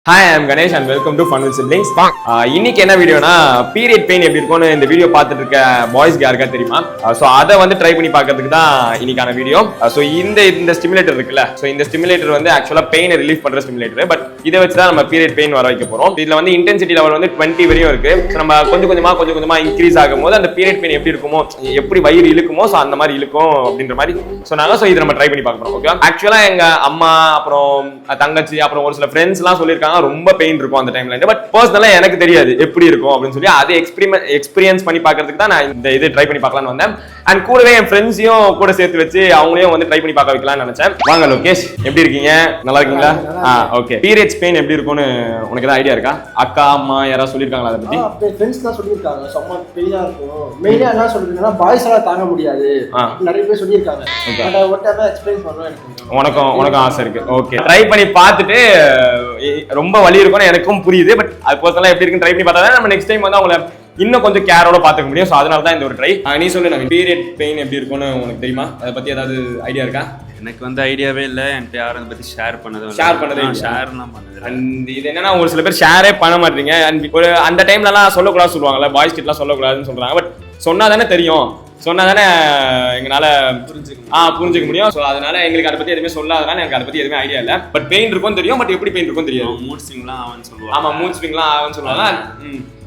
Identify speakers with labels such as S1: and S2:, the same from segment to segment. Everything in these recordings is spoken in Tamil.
S1: Hi, I am Ganesh and welcome to Fun with Siblings. இன்னைக்கு என்ன வீடியோனா பீரியட் பெயின் எப்படி இருக்கும்னு இந்த வீடியோ பார்த்துட்டு இருக்க பாய்ஸ்க்கு யாருக்கா தெரியுமா? ஸோ அதை வந்து ட்ரை பண்ணி பார்க்கறதுக்கு தான் இன்னைக்கான வீடியோ. ஸோ இந்த ஸ்டிமுலேட்டர் இருக்குல்ல, ஸோ இந்த ஸ்டிமுலேட்டர் வந்து ஆக்சுவலா பெயினை ரிலீஃப் பண்ற ஸ்டிமுலேட்டர். பட் இதை வச்சு தான் நம்ம பீரியட் பெயின் வர வைக்க போறோம். இதுல வந்து இன்டென்சிட்டி லெவல் வந்து 20 வரையும் இருக்கு. ஸோ நம்ம கொஞ்சம் கொஞ்சமா இன்க்ரீஸ் ஆகும்போது அந்த பீரியட் பெயின் எப்படி இருக்குமோ, எப்படி வயிறு இழுக்குமோ, ஸோ அந்த மாதிரி இழுக்கும் அப்படின்ற மாதிரி சொன்னாங்க. ஸோ இதை நம்ம ட்ரை பண்ணி பார்க்க போறோம். ஓகே, ஆக்சுவலா எங்க அம்மா அப்புறம் தங்கச்சி அப்புறம் ஒரு சில ஃப்ரெண்ட்ஸ் எல்லாம் சொல்லியிருக்காங்க ரொம்ப பெயின் இருக்கும் அந்த டைம்ல. பட் பர்சனலா எனக்கு தெரியாது எப்படி இருக்கும் அப்படின்னு சொல்லி அதை எக்ஸ்பீரியன்ஸ் பண்ணி பார்க்கிறதுக்கு தான் நான் இந்த இது ட்ரை பண்ணி பார்க்கலாம்னு வந்தேன். அண்ட் கூடவே என் ஃப்ரெண்ட்ஸையும் கூட சேர்த்து வச்சு அவங்களையும் வந்து ட்ரை பண்ணி பார்க்க வைக்கலாம்னு நினைச்சேன். வாங்க லோகேஷ், எப்படி இருக்கீங்க? நல்லா இருக்கீங்களா? ஓகே. பீரியட்ஸ் பெயின் எப்படி இருக்கும்னு உனக்கு ஏதாவது ஐடியா இருக்கா? அக்கா அம்மா யாராவது சொல்லியிருக்காங்களா அதை பத்தி?
S2: ஃப்ரெண்ட்ஸ் தான் சொல்லியிருக்காங்க. செம்ம பெயினா இருக்கும். மெயினா என்ன சொல்றதுன்னா பாய்ஸ் எல்லாம் தாங்க முடியாது நிறைய பேர் சொல்லியிருக்காங்க. எக்ஸ்பிளைன் பண்ணுவேன்.
S1: உனக்கும் ஆசை இருக்கு. ஓகே, ட்ரை பண்ணி பார்த்துட்டு ரொம்ப வலி இருக்கும்னு எனக்கும் புரியுது. பட் அது பர்சனலா எப்படி இருக்குன்னு ட்ரை பண்ணி பார்த்தா நம்ம நெக்ஸ்ட் டைம் வந்து அவங்கள இன்னும் கொஞ்சம் கேரோட பாத்துக்க முடியும். ஸோ அதனால தான் இந்த ஒரு ட்ரை. நீ சொல்லு, நான் பீரியட் பெயின் எப்படி இருக்கும்னு உனக்கு தெரியுமா? அதை பத்தி ஏதாவது ஐடியா இருக்கா?
S3: எனக்கு வந்து ஐடியாவே இல்லை. என்கிட்ட யாரும் அதை பத்தி ஷேர் பண்ணதே
S1: அண்ட் இது என்னன்னா ஒரு சில பேர் ஷேரே பண்ண மாட்டீங்க. அண்ட் ஒரு அந்த டைம்லலாம் சொல்லக்கூடாது சொல்லுவாங்கல்ல, பாய்ஸ் கிட்டலாம் சொல்லக்கூடாதுன்னு சொல்றாங்க. பட் சொன்னா தானே தெரியும், சொன்னா தானே எங்களால புரிஞ்சுக்க முடியும். ஸோ அதனால எங்களுக்கு அதை பத்தி எதுவுமே சொல்லாதனால எனக்கு அதை பத்தி எதுவுமே ஐடியா இல்லை. பட் பெயின் இருக்கும் தெரியும், பட் எப்படி பெயின் இருக்கும் தெரியாது.
S3: மூட் ஸ்விங்லாம் ஆகும்னு சொல்லுவாங்க.
S1: ஆமா, மூட் ஸ்விங்லாம் ஆகும்னு சொல்லுவாங்க.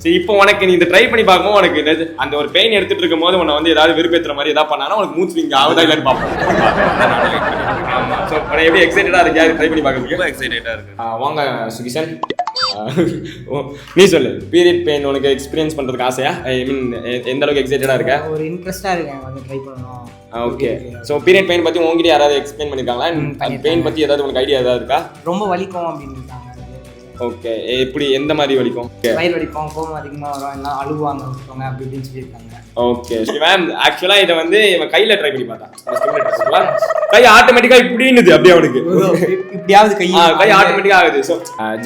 S1: சரி, இப்போ உனக்கு நீ இந்த ட்ரை பண்ணி பார்க்கும்போது உனக்கு அந்த ஒரு பெயின் எடுத்துட்டு இருக்கும் போது உன்னை வந்து ஏதாவது வெறுப்பேற்றுற மாதிரி ஏதாவது பண்ணாலும் உனக்கு மூட் ஸ்விங் ஆகுதா இல்லைன்னு பார்ப்போம். ஸோ எப்படி எக்ஸைட்டடா இருக்கியா ட்ரை பண்ணி பார்க்கறதுக்கு?
S3: ரொம்ப எக்ஸைட்டடா இருக்கு.
S1: வாங்க சுகிஷன், நீ சொல்லு, பீரியட் பெயின் உனக்கு எக்ஸ்பீரியன்ஸ் பண்றதுக்கு ஆசையா? ஐ மீன் எந்த அளவுக்கு எக்ஸைட்டடா இருக்க?
S2: ஒரு இன்ட்ரெஸ்டா இருக்கேன் வந்து ட்ரை பண்ணனும்.
S1: ஓகே. சோ பீரியட் பெயின் பத்தி உங்ககிட்ட யாராவது எக்ஸ்பிளைன் பண்ணிருக்காங்களா? அந்த பெயின் பத்தி ஏதாவது உங்களுக்கு ஐடியா ஏதாவது இருக்கா?
S2: ரொம்ப வலிக்கும் அப்படின்னு இருக்காங்க.
S1: ஓகே, எப்படி எந்த மாதிரி வலிக்கும்?
S2: வயிறு வலிக்கும், கோபம் அதிகமா வரும், எல்லாம் அழுவாங்க விட்டுவாங்க அப்படி இப்படின்னு சொல்லியிருக்காங்க.
S1: ஓகே மேம், ஆக்சுவலா இதை வந்து இவன் கையில ட்ரை பண்ணி பார்த்தான். கை ஆட்டோமேட்டிக்கா இப்படின்னுது அப்படியே அவனுக்கு
S2: இப்படியாவது கை
S1: ஆட்டோமேட்டிக்கா ஆகுது. ஸோ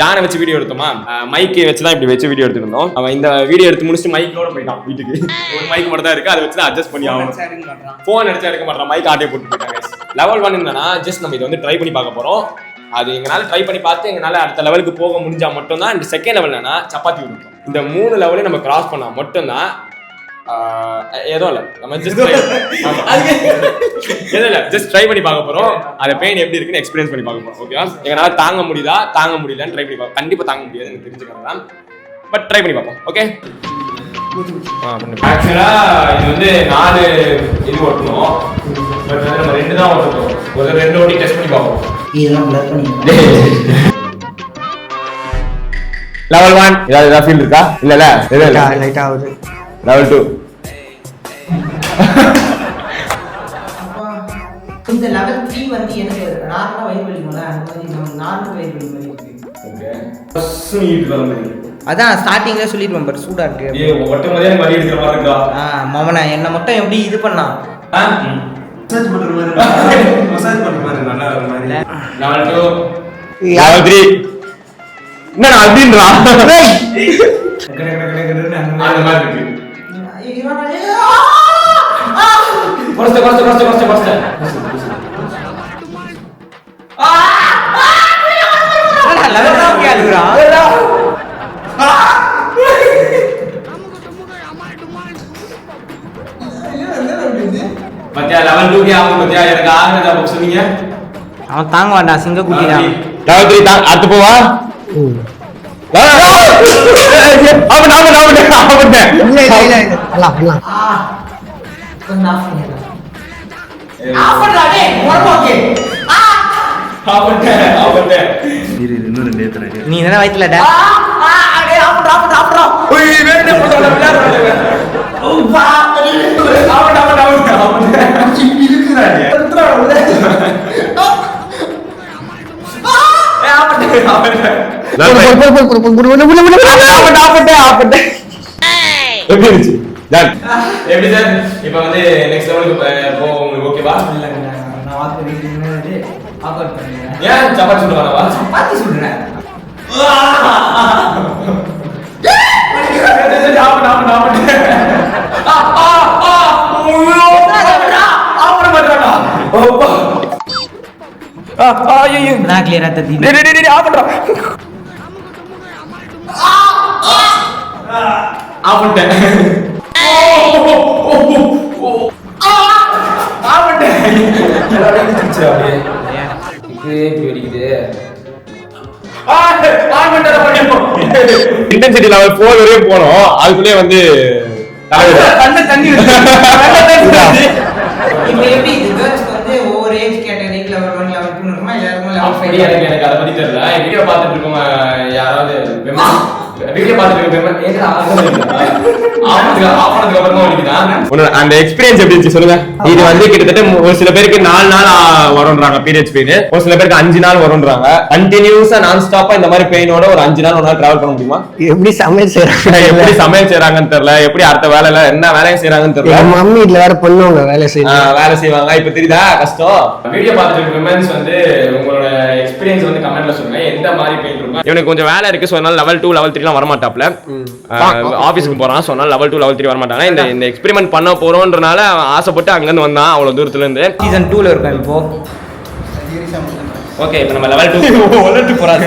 S1: ஜானை வச்சு வீடியோ எடுத்தோமா, மைக்கை வச்சு தான் இப்படி வச்சு வீடியோ எடுத்துருந்தோம். அவன் இந்த வீடியோ எடுத்து முடிச்சுட்டு மைக்கோட போயிட்டான் வீட்டுக்கு. ஒரு மைக் மட்டும் தான் இருக்கு, அதை வச்சு தான் அட்ஜஸ்ட் பண்ணி ஆகணும். போன் அடிச்சா எடுக்க மாட்டான், மைக் ஆட்டே போட்டு போயிட்டாங்க. லெவல் 1 என்னன்னா ஜஸ்ட் நம்ம இதை வந்து ட்ரை பண்ணி பார்க்க போறோம். அது எங்களால ட்ரை பண்ணி பார்த்து எங்களால அடுத்த லெவலுக்கு போக முடிஞ்சா மட்டும்தான். இந்த செகண்ட் லெவல் என்னன்னா சப்பாத்தி விடுறோம். இந்த 3 லெவலையும் நம்ம கிராஸ் பண்ணா மட்டும்தான். ஏதோ இல்ல, நம்ம ஜஸ்ட் ட்ரை பண்ணி பார்க்க போறோம். அந்த பெயின் எப்படி இருக்குன்னு எக்ஸ்பீரியன்ஸ் பண்ணி பார்க்க போறோம். ஓகேவா? எங்களால தாங்க முடியுதா தாங்க முடியலன்னு ட்ரை பண்ணி பார்ப்போம். கண்டிப்பா தாங்க முடியாது, எனக்கு தெரிஞ்சுக்கலாம். பட் ட்ரை பண்ணி பார்ப்போம். ஓகே, ஆக்சுவலா இது வந்து 4 இது ஓட்டணும். பட் வந்து நம்ம 2 தான் ஓட்டணும். ஒரு 2 ஓட்டி டெஸ்ட் பண்ணி பார்ப்போம்.
S2: இதெல்லாம் பிளர் பண்ணி
S1: லெவல் 1 ஏதாவது ஃபீல் இருக்கா? இல்ல லைட் ஆகுது. லெவல் 2
S2: இந்த லெவல் 3 வந்து எனக்கு நார்மலா வயிறு வலிக்கும்ல, அந்த மாதிரி நம்ம நார்மல் வயிறு வலி மாதிரி இருக்கு.
S1: ஓகே, ஸ்வீட் வந்து
S2: அதான் ஸ்டார்டிங்ல சொல்லிடுவேன், பட் சூடா இருக்கு.
S1: ஏய், ஒட்ட மாதிரியே வலி எடுக்கிற மாதிரி இருக்கா?
S2: மாமனா என்ன மட்டும் எப்படி இது பண்ணா
S3: மசாஜ் பண்ற மாதிரி மசாஜ் பண்ற மாதிரி நல்லா ஒரு மாதிரி.
S1: லெவல் 2 லெவல் 3 என்ன அப்படின்றா? அந்த மாதிரி இருக்கு. கொஸ்ட் பத்தியா லெவல் 2 ஆகும். பத்தியா எனக்கு ஆகுனதா புக் சொன்னீங்க.
S2: அவன் தாங்க வேண்டாம், சிங்க குட்டிடா.
S1: லெவல் 3 தான் அடுத்து போவா. அவன் இல்ல
S2: அல்ல கொஞ்சம் ஆஃப் பண்ணு டேய், ஓகே.
S3: இன்னும் 2 ஏத்துறேன்.
S2: நீ என்ன வயித்துல டா? டேய் ஆஃப்.
S1: ஓய் வேணே போடல விளையாடுறாங்க. ஓ பா அவன் இருக்குறானே. எப்படி இருந்துச்சு? எப்படி சார்? இப்போ வந்து நெக்ஸ்ட் லெவலுக்கு போ, உங்களுக்கு ஓகேவா?
S2: இல்லங்க, நான் வாக்கு வீட்டுக்கு ஆஃபர் பண்ணேன்.
S1: ஏன் சப்பாத்தி சுடுவானவா?
S2: சப்பாத்தி சுடுறேன். நான் கிளியரா தத்தி.
S1: ஆஃப் பண்ணிட்டேன். இன்டென்சிட்டி லெவல் 4 வரையும் போனோம். அதுக்குள்ளே வந்து
S4: தண்ணி இப்போ எப்படி கேர்ள்ஸ்க்கு வந்து ஒவ்வொரு ஏஜ் கேட்டகரிக்கு லெவல் 1 லெவல் 2 இருக்குமா எல்லாருக்கும் லெவல் 5?
S1: எனக்கு அதை பத்தி தெரியல. வீடியோ பார்த்துட்டு இருக்கோம் யாராவது வீடியோ பார்த்துட்டு அந்த எக்ஸ்பீரியன்ஸ் எப்படி இருந்துச்சு சொல்லுங்க. இது வந்து கிட்டத்தட்ட ஒரு சில பேருக்கு 4 நாள் வரும்ன்றாங்க பீரியட்ஸ் பெயின், ஒரு சில பேருக்கு 5 நாள் வரும்ன்றாங்க. கண்டினியூஸா நான் ஸ்டாப்பா இந்த மாதிரி பெயினோட ஒரு 5 நாள் ஒரு நாள் டிராவல் பண்ண முடியுமா?
S2: எப்படி சமையல் செய்யறாங்க,
S1: எப்படி சமையல் செய்யறாங்கன்னு தெரியல, எப்படி அடுத்த வேலையில என்ன வேலையும் செய்யறாங்கன்னு தெரியல.
S2: மம்மி இதுல வேற பண்ணுவாங்க வேலை
S1: செய்வாங்க. இப்ப தெரியுதா கஷ்டம். வீடியோ பார்த்துட்டு விமன்ஸ் வந்து உங்களோட எக்ஸ்பீரியன்ஸ் வந்து கமெண்ட்ல சொல்லுங்க. எந்த மாதிரி பெயின் இருக்கும். இவனுக்கு கொஞ்சம் வேலை இருக்கு, ஸோ அதனால லெவல் 2 லெவல் 3 எல்லாம் வரமாட்டாப்ல. ஆபீஸ்க்கு போறான், ஸோ அதனால லெவல் 2 லெவல் 3 வரமாட்டாங்க. இந்த எக்ஸ்பெரிமெண்ட் பண்ண போறோம்ன்றனால ஆசைப்பட்டு அங்கிருந்து வந்தான் அவ்வளவு தூரத்துல இருந்து.
S4: சீசன் 2ல இருக்கோம் இப்போ.
S1: ஓகே, இப்போ நம்ம லெவல் 2 ஒலட்டு போறாங்க.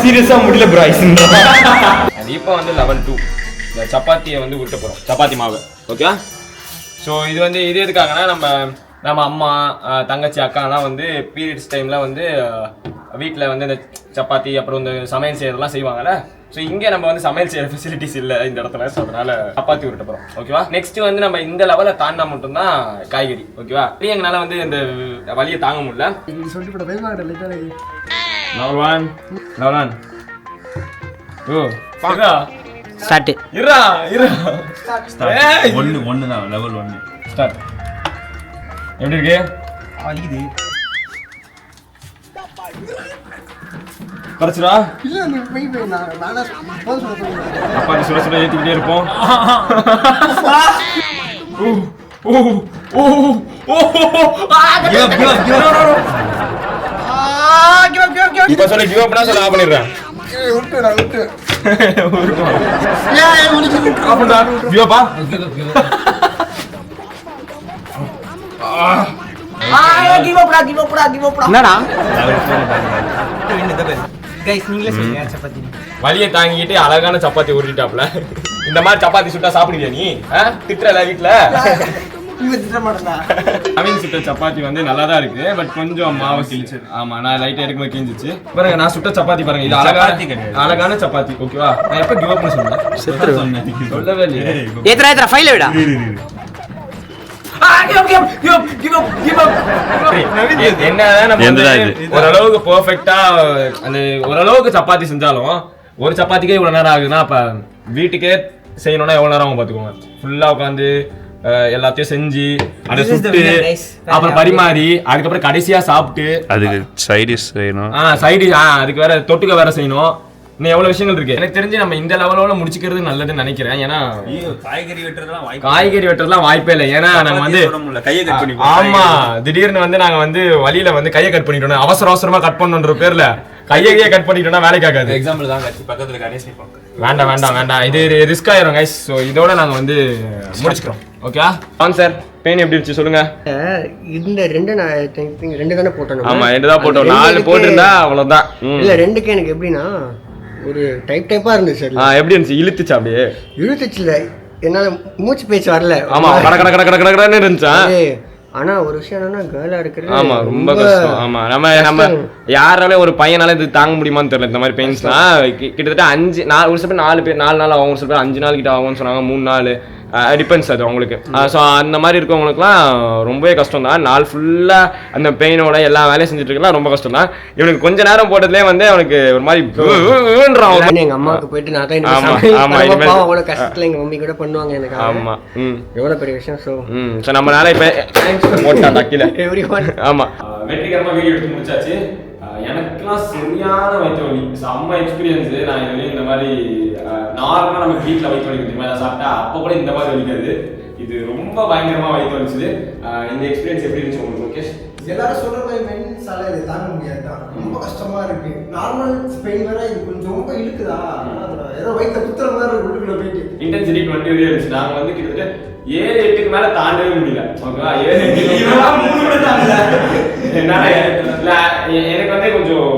S1: சீரியஸா முடியல பிராய்ஸ். இப்போ வந்து லெவல் 2 இந்த சப்பாத்தியை வந்து உருட்ட போறோம், சப்பாத்தி மாவு. ஓகே, ஸோ இது வந்து இது எதுக்காகனா நம்ம அம்மா தங்கச்சி அக்காலாம் வந்து பீரியட்ஸ் டைம்ல வந்து வீட்டில் வந்து இந்த சப்பாத்தி அப்புறம் இந்த சமையல் செய்யறதெல்லாம் செய்வாங்கல்ல. ஸோ இங்கே நம்ம வந்து சமையல் செய்யற ஃபெசிலிட்டிஸ் இல்லை இந்த இடத்துல, ஸோ அதனால சப்பாத்தி உருட்ட போறோம். ஓகேவா, நெக்ஸ்ட் வந்து நம்ம இந்த லெவலை தாண்டினா மட்டும்தான் காய்கறி. ஓகேவா, எங்களால வந்து இந்த வலியை தாங்க முடியல.
S4: ஸ்டார்ட்
S3: ஒன்னு தான் லெவல் 1
S1: ஸ்டார்ட். எப்படி இருக்கு?
S3: இது
S1: பறிச்சுடா. அப்பாடி சுட சுட ஏத்திக்கிட்டே இருப்போம். இப்ப சொல்ல கிவ் அப்னா சொல்ல ஆஃப் பண்ணிடுறேன். வலியை தாங்கிட்டு அழகான சப்பாத்தி உருட்டிட்டாப்ல. இந்த மாதிரி சப்பாத்தி சுட்டா சாப்பிடுவியா நீ? திட்டுறல வீட்டுல. அவன் சுட்ட சப்பாத்தி வந்து நல்லா தான் இருக்கு, பட் கொஞ்சம் மாவு கிழிச்சு. ஆமா, நான் லைட்டா எடுக்கும்போது கிழிஞ்சிச்சு. பாருங்க, நான் சுட்ட சப்பாத்தி பாருங்க, இது அழகான சப்பாத்தி. ஓகேவா, நான் எப்ப கிவ் அப் சொன்னேன்? சொல்லவே இல்லையே.
S4: ஏத்ரா ஃபைல் விடா.
S1: ஓரளவுக்கு பெர்ஃபெக்ட்டா அந்த ஓரளவுக்கு சப்பாத்தி செஞ்சாலும் ஒரு சப்பாத்திக்கே இவ்வளவு நேரம் ஆகுதுன்னா அப்ப வீட்டுக்கே செய்யணும்னா எவ்வளவு நேரம் ஆகும் பாத்துக்கோங்க. ஃபுல்லா உட்காந்து எல்லாத்தையும் செஞ்சு அதை சுட்டு அப்புறம் பரிமாறி அதுக்கப்புறம் கடைசியா சாப்பிட்டு அதுக்கு சைடிஷ் செய்யணும். அதுக்கு வேற தொட்டுக்க வேற செய்யணும். இன்னும் எவ்வளவு விஷயங்கள் இருக்கு. எனக்கு தெரிஞ்சு நம்ம இந்த லெவலோட முடிச்சுக்கிறது நல்லதுன்னு நினைக்கிறேன். ஏன்னா காய்கறி வெட்டுறதுலாம் வாய்ப்பே இல்லை. ஏன்னா நாங்க வந்து ஆமா திடீர்னு வந்து நாங்க வந்து வழியில வந்து கையை கட் பண்ணிட்டோம். அவசரமா கட் பண்ணுன்ற பேர்ல கையே கட் பண்ணிட்டோம்னா வேலைக்கு ஆகாது.
S3: எக்ஸாம்பிள் தான் பக்கத்துல கடைசி
S1: வேண்டாம், இது ரிஸ்க் ஆயிரும் கைஸ். ஸோ இதோட நாங்க வந்து முடிச்சுக்கிறோம். ஓகே சார், பெயின் எப்படி இருந்துச்சு சொல்லுங்க.
S2: இந்த ரெண்டு தானே போட்டோம்.
S1: ஆமா, 2 தான் போட்டோம். 4 போட்டிருந்தா அவ்வளவுதான்.
S2: இல்ல 2க்கு எனக்கு எப்படின்னா ஒரு டைப்பா இருந்துச்சு.
S1: எப்படி இருந்துச்சு? இழுத்துச்சு? அப்படியே
S2: இழுத்துச்சு இல்ல, என்னால மூச்சு பேச்சு வரல.
S1: ஆமா, கடன்னு இருந்துச்சா.
S2: ஆனா ஒரு விஷயம் என்னன்னா கேர்ளா இருக்கிறது
S1: ஆமா ரொம்ப கஷ்டம். ஆமா, நம்ம யாராலே ஒரு பையனால இது தாங்க முடியுமான்னு தெரியல. இந்த மாதிரி பெயின்ஸ்லாம் கிட்டத்தட்ட 5 நாள், ஒரு சில பேர் 4 நாள் ஆகும், ஒரு சில பேர் 5 நாள் கிட்ட ஆகும்னு சொன்னாங்க, 3 நாள் டிபெண்ட்ஸ் அது அவங்களுக்கு. ஸோ அந்த மாதிரி இருக்கவங்களுக்குலாம் ரொம்பவே கஷ்டம் தான். நாள் ஃபுல்லா அந்த பெயினோட எல்லா வேலையும் செஞ்சுட்டு இருக்கலாம், ரொம்ப கஷ்டம் தான். இவனுக்கு கொஞ்ச நேரம் போட்டதுலேயே வந்து அவனுக்கு ஒரு மாதிரி
S2: எங்க அம்மாவுக்கு போயிட்டு நான் தான் அவ்வளோ கஷ்டத்துல எங்க மம்மி கூட பண்ணுவாங்க எனக்கு. ஆமா, எவ்வளவு பெரிய விஷயம்.
S1: ஸோ நம்மளால இப்போ போட்டா டக்கில ஆமா வெற்றிகரமா வீடியோ எடுத்து முடிச்சாச்சு. எனக்குலாம் சரியான வயிற்று வலி, செம்ம எக்ஸ்பீரியன்ஸ். நான் இதுவரையும் இந்த மாதிரி நார்மலாக நம்ம வீட்டில் வயிற்று வலி தெரியுமா சாப்பிட்டா அப்போ கூட இந்த மாதிரி வலிக்காது. இது ரொம்ப பயங்கரமா வயிற்று வலிச்சுது. இந்த எக்ஸ்பீரியன்ஸ் எப்படி இருந்துச்சு உங்களுக்கு முகேஷ்?
S2: எல்லாரும் சொல்ற மாதிரி மென்ஸால இது தாங்க முடியாது, ரொம்ப கஷ்டமா இருக்கு. நார்மல் பெயின் வேற, இது கொஞ்சம் ரொம்ப இழுக்குதா, ஏதோ வயிற்று குத்துற மாதிரி உள்ளுக்குள்ள போயிட்டு.
S1: இன்டென்சிட்டி 20 வரையும் இருந்துச்சு. நாங்க வந்து கிட்டத்தட்ட 7-8க்கு மேல தாண்டவே முடியல. ஓகேவா, 7-8 என்னால இல்ல எனக்கு வந்து கொஞ்சம்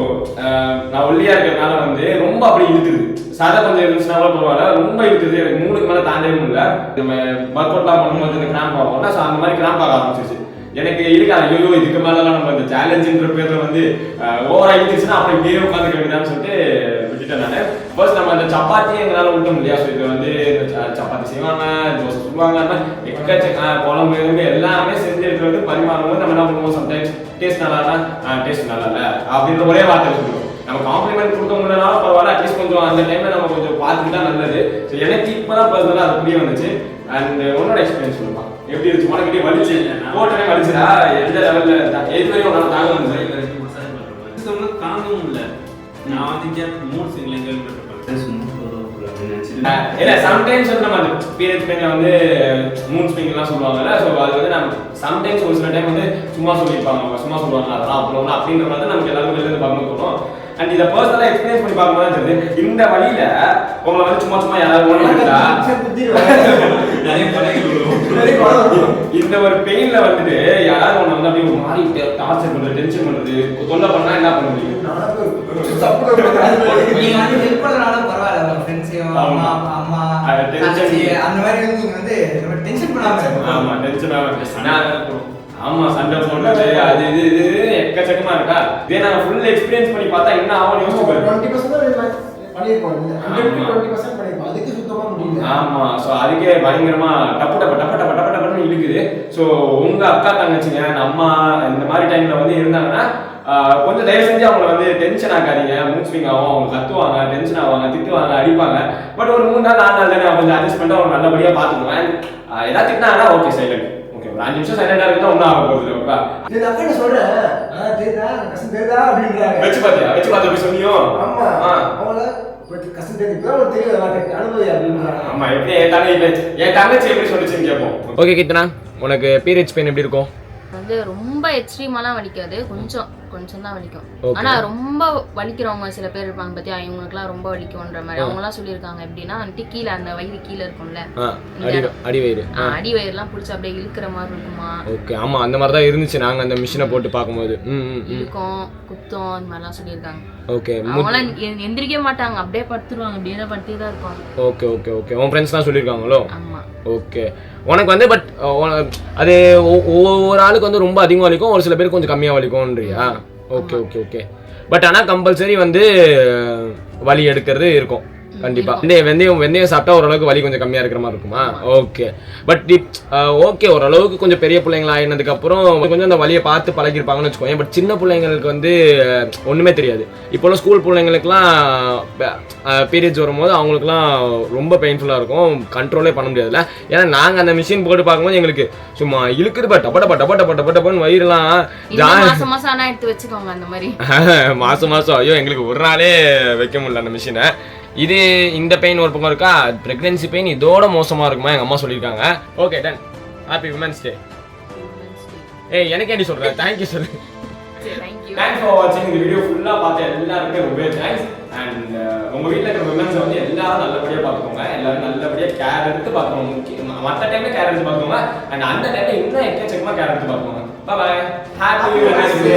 S1: நான் ஒல்லியா இருக்கிறதுனால வந்து ரொம்ப அப்படி இழுத்துது. சதை கொஞ்சம் இருந்துச்சுன்னா கூட பரவாயில்ல, ரொம்ப இழுத்துது. எனக்கு 3க்கு மேல தாண்டவே முடியல. நம்ம ஒர்க் அவுட்லாம் பண்ணும்போது இந்த கிராம்ப் ஆகும்ல, ஸோ அந்த மாதிரி கிராம்ப் ஆக ஆரம்பிச்சிச்சு. எனக்கு இருக்கு ஐயோ இதுக்கு மேலாம் நம்ம இந்த சேலஞ்சுன்ற பேர்ல வந்து ஓவரா இழுத்துச்சுன்னா அப்புறம் இப்படியே உட்காந்துக்க வேண்டியதான்னு சொல்லிட்டு விட்டுட்டேன் நான். ஃபர்ஸ்ட் நம்ம அந்த சப்பாத்தி எங்களால் விட்ட முடியாது. ஸோ இது வந்து சப்பாத்தி செய்வாங்க, தோசை சுடுவாங்க, எக்கச்சக்க குழம்பு எல்லாமே செஞ்சு எடுத்து வந்து பரிமாறும்போது நம்ம என்ன பண்ணுவோம், சம்டைம்ஸ் டேஸ்ட் நல்லா டேஸ்ட் நல்லா இல்லை அப்படின்ற ஒரே வார்த்தை சொல்லுவோம். நம்ம காம்ப்ளிமெண்ட் கொடுக்க முடியலனாலும் பரவாயில்ல, அட்லீஸ்ட் கொஞ்சம் அந்த டைம்ல நம்ம கொஞ்சம் பார்த்துக்கிட்டா நல்லது. ஸோ எனக்கு இப்போதான் பர்சனலாக அது புரிய வந்துச்சு. அண்ட் உன்னோட எக்ஸ்பீரியன்ஸ் சொல்லுவாங்க எப்படி இருந்துச்சு? உனக்கு வலிச்சு போட்டனே வலிச்சுடா, எந்த லெவல்ல எது வரையும் உன்னால தாங்க முடியல?
S3: தாங்கவும் இல்லை. நான் வந்து 3 சிங்கிள் கேள்விப்பட்டிருப்பேன்.
S1: இல்ல சம்டைம்ஸ் வந்து நம்ம அந்த பீரியட் பெயின்ல வந்து மூட் ஸ்விங்லாம் சொல்லுவாங்கல்ல, ஸோ அது வந்து நம்ம சம்டைம்ஸ் ஒரு சில டைம் வந்து சும்மா சொல்லியிருப்பாங்க, சும்மா சொல்லுவாங்க அதெல்லாம் அப்புறம் அப்படின்ற மாதிரி தான் நமக்கு எல்லாரும் வெளில இருந்து பார்க்க தோணும். அண்ட் இதை பர்சனலாக எக்ஸ்பீரியன்ஸ் பண்ணி பார்க்கும்போது தெரியுது இந்த வழியில உங்களை வந்து சும்மா யாராவது இந்த ஒரு பெயின்ல வந்துட்டு யாராவது ஒன்று வந்து அப்படியே ஒரு மாதிரி டார்ச்சர் பண்றது, டென்ஷன் பண்றது, தொல்லை பண்ணா என்ன பண்ண முடியும்?
S4: நீங்க வந்து ஹெல்ப் பண்ணனால பரவாயில்ல, உங்க ஃப்ரெண்ட்ஸையும் அம்மா அம்மா அந்த மாதிரி வந்து நீங்க வந்து டென்ஷன் பண்ணாம.
S1: ஆமா டென்ஷன் ஆகும். ஆமா சண்டை போடுறது அது இது எக்கச்சக்கமா இருக்கா. இதே நாங்க ஃபுல் எக்ஸ்பீரியன்ஸ் பண்ணி பார்த்தா என்ன ஆகும் யோசிச்சு பாருங்க.
S2: 20% பண்ணிருப்போம். 120% பண்ணிருப்போம். அதுக்கு சுத்தமா முடியல.
S1: ஆமா சோ அதுக்கே பயங்கரமா டப்பு இழுக்குது. சோ உங்க அக்கா தங்கச்சிங்க அம்மா இந்த மாதிரி டைம்ல வந்து இருந்தாங்கன்னா கொஞ்சம் தயவு செஞ்சு அவங்கள வந்து டென்ஷன் ஆகாதீங்க. மூட் ஸ்விங் ஆகும், அவங்க கத்துவாங்க, டென்ஷன் ஆவாங்க, திட்டுவாங்க, அடிப்பாங்க. பட் ஒரு 3 நாள் 4 நாள் தானே கொஞ்சம் அட்ஜஸ்ட் பண்ணிட்டு அவங்க நல்லபடியா பாத்துக்குவேன். ஏதாவது திட்டினாங்கன்னா ஓகே சைலண்ட், ஓகே ஒரு 5 நிமிஷம் சைலண்டா இருந்தா ஒன்றும் ஆக போகுது. ஓகே
S2: இது அக்கா சொல்றேன் தெரியுதா அப்படின்றாங்க.
S1: வச்சு பார்த்து எப்படி சொன்னியோ.
S2: ஆமா அவங்கள கஷ்டம் தெரியுது ஒரு தெரியும் அனுபவி அப்படின்றாங்க.
S1: ஆமா எப்படி என் தங்கச்சி எப்படி சொல்லிச்சுன்னு கேட்போம். ஓகே கீர்த்தனா, உனக்கு பீரியட்ஸ் பெயின் எப்படி இருக்கும்?
S5: வந்து ரொம்ப எக்ஸ்ட்ரீமாலாம் வலிக்காது, கொஞ்சம் தான் வலிக்கும். ஆனா ரொம்ப வலிக்கிறவங்க சில பேர் இருப்பாங்க பத்தியா, இவங்களுக்குலாம் ரொம்ப வலிக்கும்ன்ற மாதிரி அவங்க எல்லாம் சொல்லியிருக்காங்க. எப்படின்னா வந்துட்டு கீழே அந்த வயிறு கீழே இருக்கும்ல, அடிவயிறுலாம் பிடிச்சி அப்படியே இழுக்கிற மாதிரி இருக்குமா.
S1: ஓகே ஆமா அந்த மாதிரி தான் இருந்துச்சு. நாங்க அந்த மிஷினை போட்டு பார்க்கும்போது
S5: இழுக்கும் குத்தம் இந்த மாதிரிலாம் சொல்லியிருக்காங்க.
S1: ஓகே
S5: அவங்களாம் எந்திரிக்க மாட்டாங்க, அப்படியே படுத்துருவாங்க, அப்படியே தான் படுத்தே தான் இருப்பாங்க.
S1: ஓகே ஓகே ஓகே உன் ஃப்ரெண்ட்ஸ்லாம் சொல்லியிருக்காங்களோ?
S5: ஆமா.
S1: ஓகே உனக்கு வந்து பட் அது ஒவ்வொரு ஆளுக்கு வந்து ரொம்ப அதிகமாக வலிக்கும், ஒரு சில பேருக்கு கொஞ்சம் கம்மியாக வலிக்கும்ன்றியா? ஓகே ஓகே ஓகே பட் ஆனால் கம்பல்சரி வந்து வலி எடுக்கிறது இருக்கும் கண்டிப்பா. வெந்தயம் சாப்பிட்டா ஓரளவுக்கு வலி கொஞ்சம் கம்மியா இருக்கிற மாதிரி இருக்குமா? ஓகே பட் ஓகே ஓரளவுக்கு கொஞ்சம் பெரிய பிள்ளைங்களா ஆயினதுக்கு அப்புறம் கொஞ்சம் அந்த வலியை பார்த்து பழகிருப்பாங்கன்னு வச்சுக்கோங்க. பட் சின்ன பிள்ளைங்களுக்கு வந்து ஒண்ணுமே தெரியாது. இப்போலாம் ஸ்கூல் பிள்ளைங்களுக்குலாம் பீரியட்ஸ் வரும்போது அவங்களுக்குலாம் ரொம்ப பெயின்ஃபுல்லா இருக்கும், கண்ட்ரோலே பண்ண முடியாதுல்ல. ஏன்னா நாங்க அந்த மிஷின் போட்டு பார்க்கும்போது எங்களுக்கு சும்மா இழுக்குது பட் டப்பன்னு வயிறுலாம்
S5: மாசம் எடுத்து வச்சுக்கோங்க அந்த மாதிரி
S1: மாசம் ஐயோ எங்களுக்கு ஒரு நாளே வைக்க முடியல அந்த மிஷினை. இது இந்த பெயின் ஒரு பக்கம் இருக்கா, பிரெக்னன்சி பெயின் இதோட மோசமா இருக்குமா எங்க அம்மா சொல்லியிருக்காங்க. Okay done, happy women's day. ஏய் எனக்கு என்ன சொல்ற, தேங்க்யூ சொல்லு. தேங்க்ஸ் ஃபார் வாட்சிங். இந்த வீடியோ ஃபுல்லா பார்த்த எல்லாருக்கும் ரொம்ப தேங்க்ஸ். அண்ட் உங்க வீட்டில் இருக்கிற விமென்ஸை வந்து எல்லாரும் நல்லபடியாக பார்த்துக்கோங்க, எல்லாரும் நல்லபடியாக கேர் எடுத்து பார்த்துக்கோங்க. முக்கியம் மற்ற டைம்ல கேர் எடுத்து பார்த்துக்கோங்க, அண்ட் அந்த டைம்ல இன்னும் எக்கச்சக்கமாக கேர் எடுத்து பார்த்துக்கோங்க. பாய், ஹாப்பி விமென்ஸ் டே.